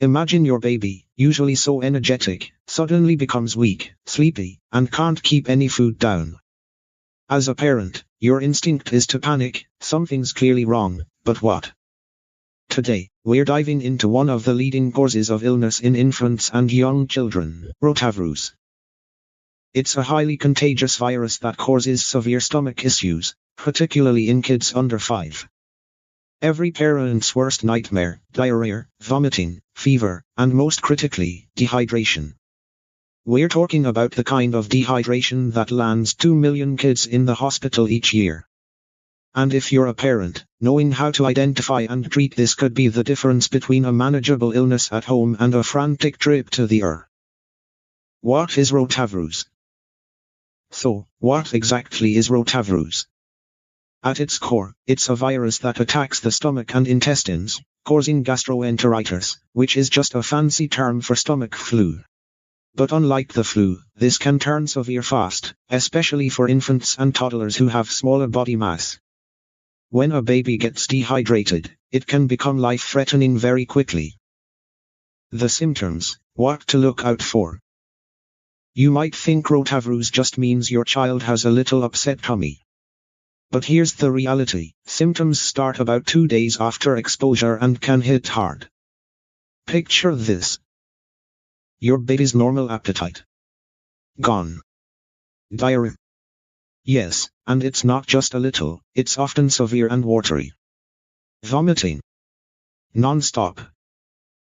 Imagine your baby, usually so energetic, suddenly becomes weak, sleepy, and can't keep any food down. As a parent, your instinct is to panic. Something's clearly wrong, but what? Today, we're diving into one of the leading causes of illness in infants and young children, rotavirus. It's a highly contagious virus that causes severe stomach issues, particularly in kids under 5. Every parent's worst nightmare: diarrhea, vomiting, fever, and most critically, dehydration. We're talking about the kind of dehydration that lands 2 million kids in the hospital each year. And if you're a parent, knowing how to identify and treat this could be the difference between a manageable illness at home and a frantic trip to the ER. What is rotavirus? So, what exactly is rotavirus? At its core, it's a virus that attacks the stomach and intestines, causing gastroenteritis, which is just a fancy term for stomach flu. But unlike the flu, this can turn severe fast, especially for infants and toddlers who have smaller body mass. When a baby gets dehydrated, it can become life-threatening very quickly. The symptoms: what to look out for. You might think rotavirus just means your child has a little upset tummy. But here's the reality: symptoms start about 2 days after exposure and can hit hard. Picture this. Your baby's normal appetite gone. Diarrhea. Yes, and it's not just a little, it's often severe and watery. Vomiting. Non-stop.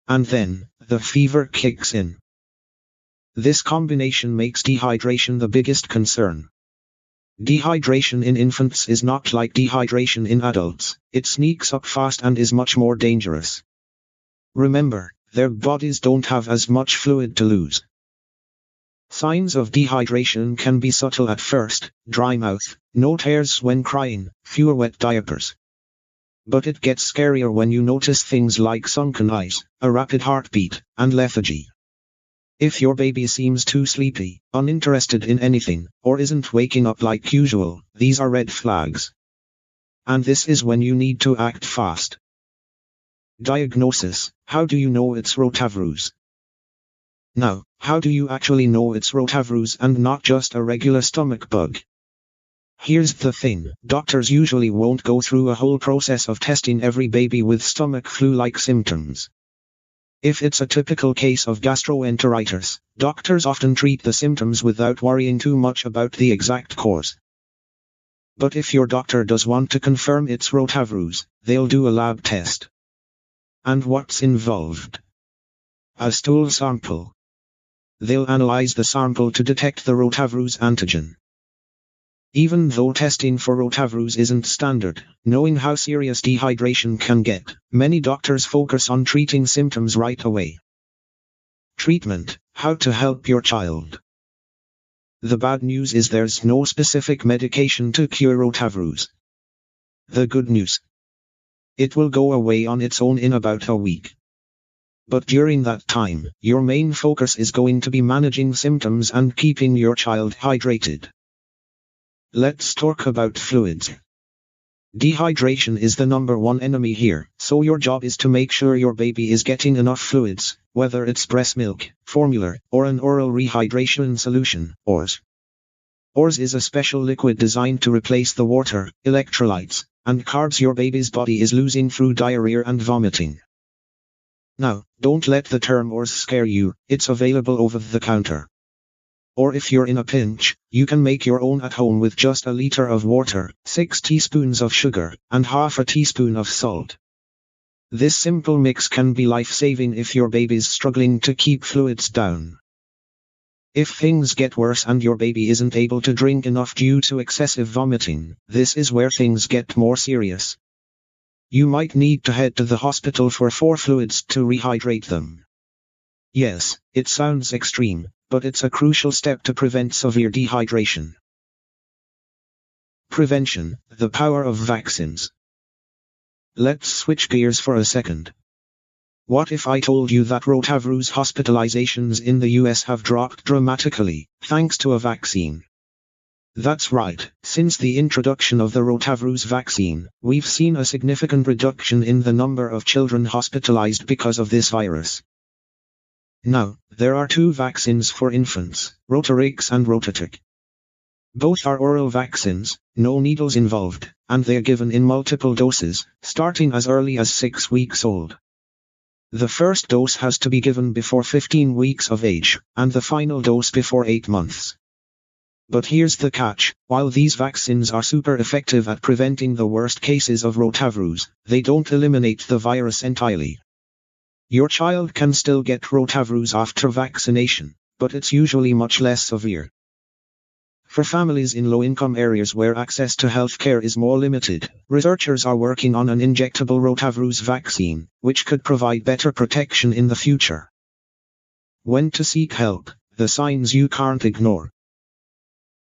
And then, the fever kicks in. This combination makes dehydration the biggest concern. Dehydration in infants is not like dehydration in adults. It sneaks up fast and is much more dangerous. Remember, their bodies don't have as much fluid to lose. Signs of dehydration can be subtle at first: dry mouth, no tears when crying, fewer wet diapers. But it gets scarier when you notice things like sunken eyes, a rapid heartbeat, and lethargy. If your baby seems too sleepy, uninterested in anything, or isn't waking up like usual, these are red flags. And this is when you need to act fast. Diagnosis: how do you know it's rotavirus? Now, how do you actually know it's rotavirus and not just a regular stomach bug? Here's the thing: doctors usually won't go through a whole process of testing every baby with stomach flu-like symptoms. If it's a typical case of gastroenteritis, doctors often treat the symptoms without worrying too much about the exact cause. But if your doctor does want to confirm it's rotavirus, they'll do a lab test. And what's involved? A stool sample. They'll analyze the sample to detect the rotavirus antigen. Even though testing for rotavirus isn't standard, knowing how serious dehydration can get, many doctors focus on treating symptoms right away. Treatment: how to help your child. The bad news is there's no specific medication to cure rotavirus. The good news: it will go away on its own in about a week. But during that time, your main focus is going to be managing symptoms and keeping your child hydrated. Let's talk about fluids. Dehydration is the #1 enemy here, so your job is to make sure your baby is getting enough fluids, whether it's breast milk, formula, or an oral rehydration solution, ORS. ORS is a special liquid designed to replace the water, electrolytes, and carbs your baby's body is losing through diarrhea and vomiting. Now, don't let the term ORS scare you. It's available over the counter. Or if you're in a pinch, you can make your own at home with just a liter of water, 6 teaspoons of sugar, and half a teaspoon of salt. This simple mix can be life-saving if your baby's struggling to keep fluids down. If things get worse and your baby isn't able to drink enough due to excessive vomiting, this is where things get more serious. You might need to head to the hospital for 4 fluids to rehydrate them. Yes, it sounds extreme, but it's a crucial step to prevent severe dehydration. Prevention: the power of vaccines. Let's switch gears for a second. What if I told you that rotavirus hospitalizations in the US have dropped dramatically, thanks to a vaccine? That's right. Since the introduction of the rotavirus vaccine, we've seen a significant reduction in the number of children hospitalized because of this virus. Now, there are two vaccines for infants, Rotavirus and Rotatic. Both are oral vaccines, no needles involved, and they are given in multiple doses, starting as early as 6 weeks old. The first dose has to be given before 15 weeks of age, and the final dose before 8 months. But here's the catch: while these vaccines are super effective at preventing the worst cases of rotavirus, they don't eliminate the virus entirely. Your child can still get rotavirus after vaccination, but it's usually much less severe. For families in low-income areas where access to healthcare is more limited, researchers are working on an injectable rotavirus vaccine, which could provide better protection in the future. When to seek help, the signs you can't ignore.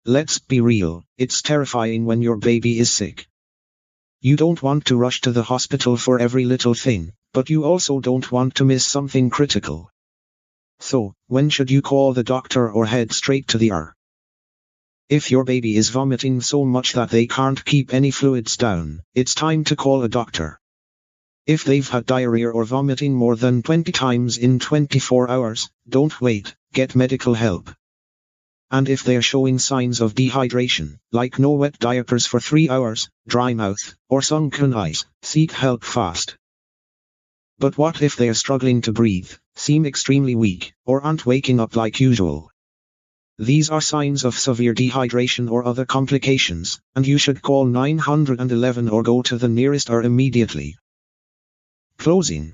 Let's be real, it's terrifying when your baby is sick. You don't want to rush to the hospital for every little thing, but you also don't want to miss something critical. So, when should you call the doctor or head straight to the ER? If your baby is vomiting so much that they can't keep any fluids down, it's time to call a doctor. If they've had diarrhea or vomiting more than 20 times in 24 hours, don't wait, get medical help. And if they're showing signs of dehydration, like no wet diapers for 3 hours, dry mouth, or sunken eyes, seek help fast. But what if they're struggling to breathe, seem extremely weak, or aren't waking up like usual? These are signs of severe dehydration or other complications, and you should call 911 or go to the nearest ER immediately. Closing.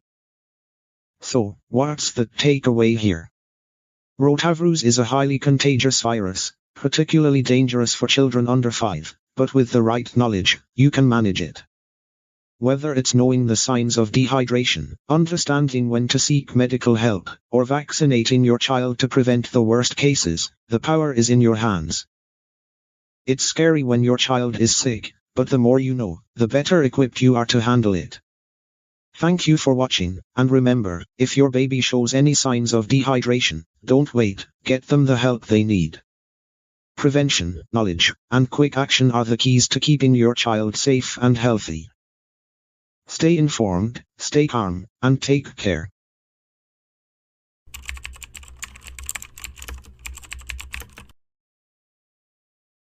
So, what's the takeaway here? Rotavirus is a highly contagious virus, particularly dangerous for children under 5, but with the right knowledge, you can manage it. Whether it's knowing the signs of dehydration, understanding when to seek medical help, or vaccinating your child to prevent the worst cases, the power is in your hands. It's scary when your child is sick, but the more you know, the better equipped you are to handle it. Thank you for watching, and remember, if your baby shows any signs of dehydration, don't wait, get them the help they need. Prevention, knowledge, and quick action are the keys to keeping your child safe and healthy. Stay informed, stay calm, and take care.